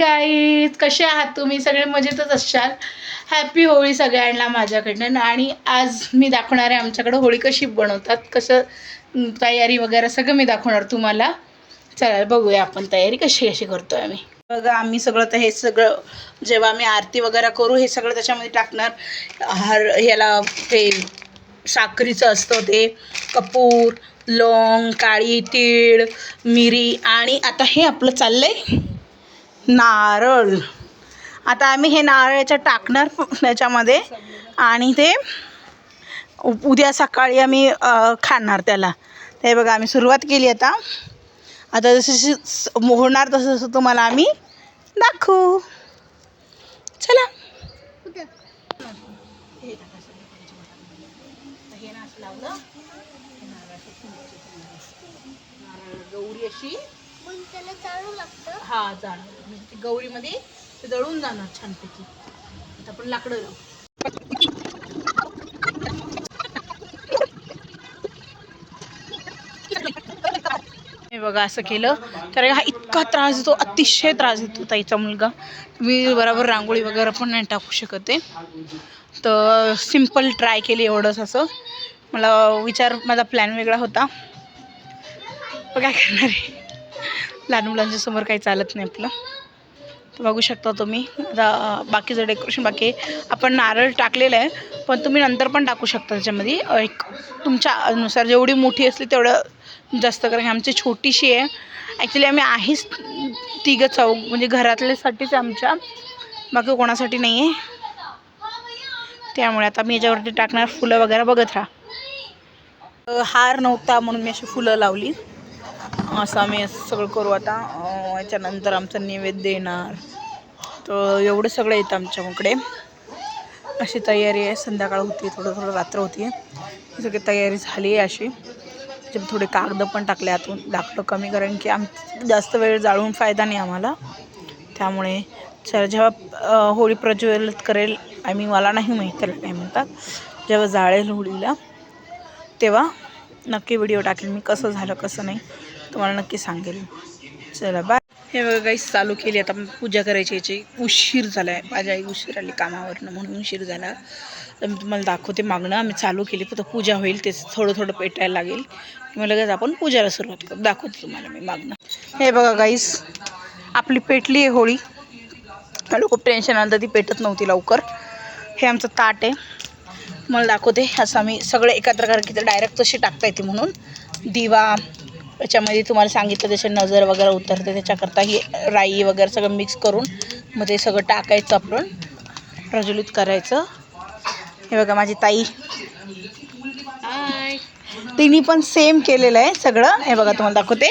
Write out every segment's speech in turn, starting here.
Guys, कसे आहात तुम्ही? सगळे मजेतच असशाल. हॅपी होळी सगळ्यांना माझ्याकडनं. आणि आज मी दाखवणार आहे आमच्याकडे होळी कशी बनवतात, कसं तयारी वगैरे सगळं मी दाखवणार तुम्हाला. चला बघूया आपण तयारी कशी कशी करतोय आम्ही. बघा आम्ही सगळं तर हे सगळं जेव्हा आम्ही आरती वगैरे करू हे सगळं त्याच्यामध्ये टाकणार. ह्याला ते साखरीचं असतं ते, कपूर, लवंग, काळी तीळ, मिरी. आणि आता हे आपलं चाललंय नारळ. आता आम्ही हे नारळाचं टाकणार त्याच्यामध्ये आणि ते उद्या सकाळी आम्ही खाणार त्याला. ते बघा आम्ही सुरुवात केली. आता जशी होणार तसं तसं तुम्हाला आम्ही दाखवू. चला. गौरी अशी हा जाणार गौरीमध्ये ते दळून जाणार छानपैकी. आता आपण लाकडं लावू. हे बघा असं केलं तर हा इतका त्रास देतो, अतिशय त्रास देतो ताईचा मुलगा. मी बरोबर रांगोळी वगैरे पण नाही टाकू शकते, तर सिम्पल ट्राय केली एवढंच. असं माझा प्लॅन वेगळा होता, पण काय करणार आहे, लहान मुलांच्या समोर काही चालत नाही आपलं. तर बघू शकता तुम्ही. आता बाकीचं डेकोरेशन बाकी आपण नारळ टाकलेलं आहे, पण तुम्ही नंतर पण टाकू शकता त्याच्यामध्ये. एक तुमच्या अनुसार जेवढी मोठी असली तेवढं जास्त, कारण आमची छोटीशी आहे ॲक्च्युली. आम्ही आहेच तिघं चौघ, म्हणजे घरातल्यासाठीच आमच्या, बाकी कोणासाठी नाही आहे. त्यामुळे आता मी याच्यावरती टाकणार फुलं वगैरे. बघत राहा. हार नव्हता म्हणून मी अशी फुलं लावली. असं आम्ही सगळं करू आता. याच्यानंतर आमचं नैवेद्य येणार. तर एवढं सगळं येतं आमच्याकडे. अशी तयारी आहे. संध्याकाळ होती, थोडं रात्र होती. ही सगळी तयारी झाली आहे अशी. थोडे कागद पण टाकले आतून, लाकडं कमी, कारण की जास्त वेळ जाळून फायदा नाही आम्हाला. त्यामुळे जेव्हा होळी प्रज्वलित करेल आम्ही, मला नाही माहीत त्याला काय म्हणतात, जेव्हा जाळेल होळीला तेव्हा नक्की व्हिडिओ टाकेल मी, कसं झालं कसं नाही तुम्हाला नक्की सांगेल. चला बाय. हे बघा गाईस, चालू केली आता पूजा करायची. याची उशीर झाला आहे, माझी आई उशीर आली कामावरनं म्हणून उशीर झाला. तर मी तुम्हाला दाखवते. मागणं आम्ही चालू केली, फक्त पूजा होईल, तेच थोडं पेटायला लागेल की मग लगेच आपण पूजाला सुरुवात करू. दाखवते तुम्हाला मी मागणं. हे बघा गाईस, आपली पेटली आहे होळी. मला खूप टेन्शन आलं, ती पेटत नव्हती लवकर. हे आमचं ताट आहे, मला दाखवते. असं आम्ही सगळे एकत्र, कारण की ते डायरेक्ट तशी टाकता येते म्हणून. दिवा याच्यामध्ये तुम्हाला सांगितलं त्याचे नजर वगैरे उतरते, त्याच्याकरता ही राई वगैरे सगळं मिक्स करून मग ते सगळं टाकायचं, आपण प्रज्वलित करायचं. हे बघा माझी ताई, तिने पण सेम केलेलं आहे सगळं. हे बघा तुम्हाला दाखवते.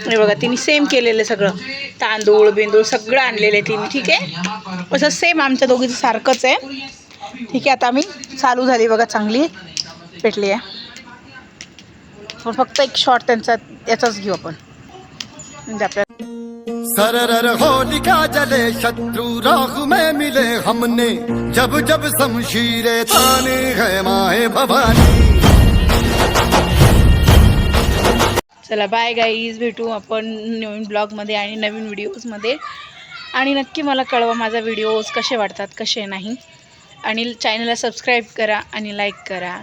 हे बघा तिने सेम केलेलं आहे सगळं, तांदूळ बिंदूळ सगळं आणलेलं आहे तिने. ठीक आहे, असं सेम आमच्या दोघीचं सारखंच आहे. ठीक आहे, आता आम्ही चालू झाली बघा, चांगली पेटली आहे. फक्त एक शॉट त्यांचा याचाच घेऊ आपण, म्हणजे आपल्याला. सरर होलिका जले शत्रु राह में मिले हमने, जब जब शमशीरें ताने है माए भवानी. चला बाय गाईज, भेटू आपण नवीन ब्लॉगमध्ये आणि नवीन व्हिडिओजमध्ये. आणि नक्की मला कळवा माझा व्हिडिओज कसे वाटतात कसे नाही. आणि चॅनलला सबस्क्राईब करा आणि लाईक करा.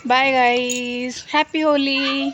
Bye guys, happy Holy.